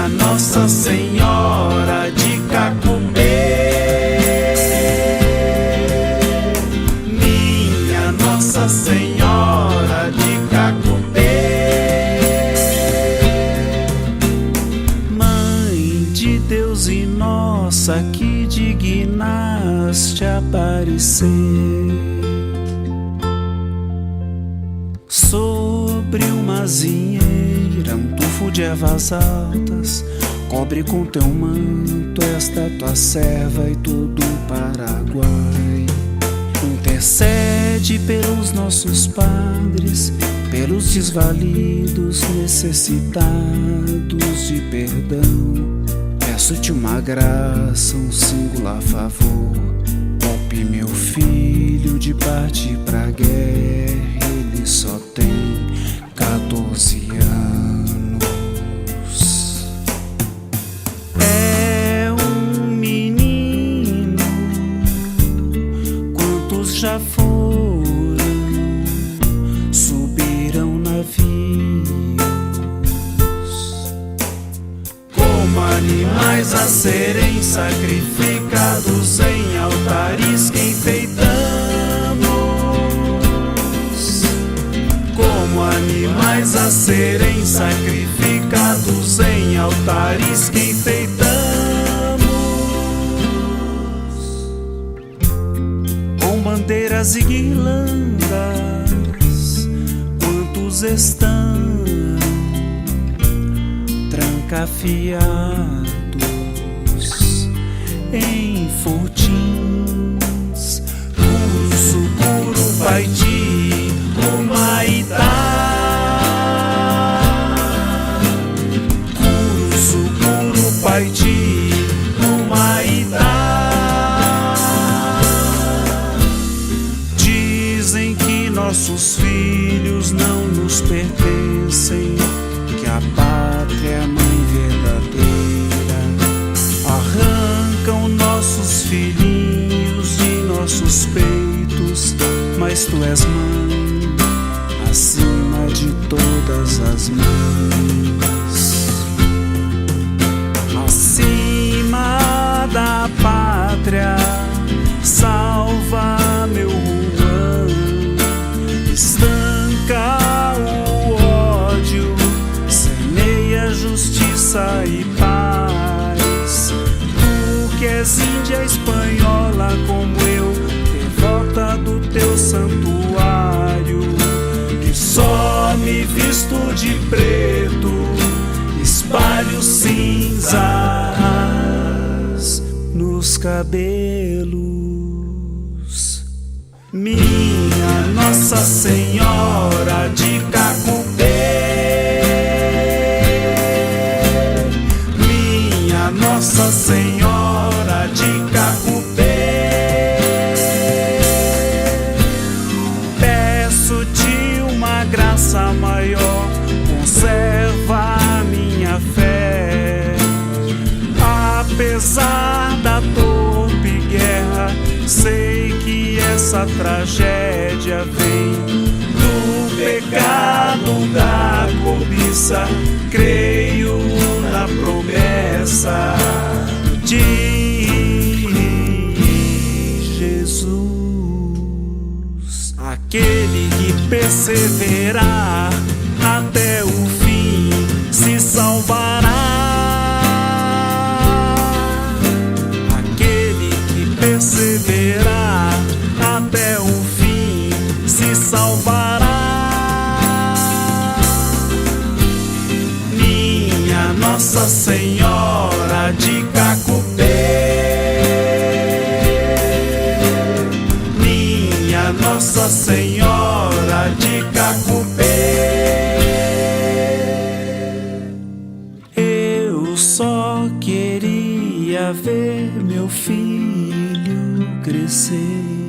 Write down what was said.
Minha Nossa Senhora de Cacupé, minha Nossa Senhora de Cacupé, Mãe de Deus e nossa, que dignaste aparecer sobre uma azinheira, um tufo de ervas altas, cobre com teu manto esta tua serva e todo o Paraguai. Intercede pelos nossos padres, pelos desvalidos, necessitados de perdão. Peço-te uma graça, um singular favor. Poupe meu filho de partir pra guerra, ele só tem 14 anos. É um menino, quantos já foram, subiram navios como animais a serem sacrificados em altares que enfeitamos, como animais a serem sacrificados em altares que enfeitamos, com bandeiras e guirlandas, quantos estão trancafiados em fortins, Curuçu, Paiti, Humaitá, Curuçu, Paiti, Humaitá. Dizem que nossos filhos não nos pertencem, que a pátria é a mãe verdadeira. Arrancam nossos filhinhos de nossos peitos, mas tu és mãe, acima de todas as mães. Acima da pátria, salva meu Ruan, estanca o ódio, semeia justiça e paz. Tu que és índia espanhola como eu, devota do teu santuário, que só me visto de preto, espalho cinzas nos cabelos. Minha Nossa Senhora de Cacupé, minha Nossa Senhora de Cacupé, peço-te uma graça maior, conserva a minha fé. Apesar da torpe guerra, sei que essa tragédia vem do pecado da cobiça. Creio na promessa de Jesus, aquele que perseverar até o fim se salvará. Aquele que perseverar até o fim se salvará. Minha Nossa Senhora de Cacupé, minha Nossa Senhora de Cacupé. Eu só queria ver meu filho crescer.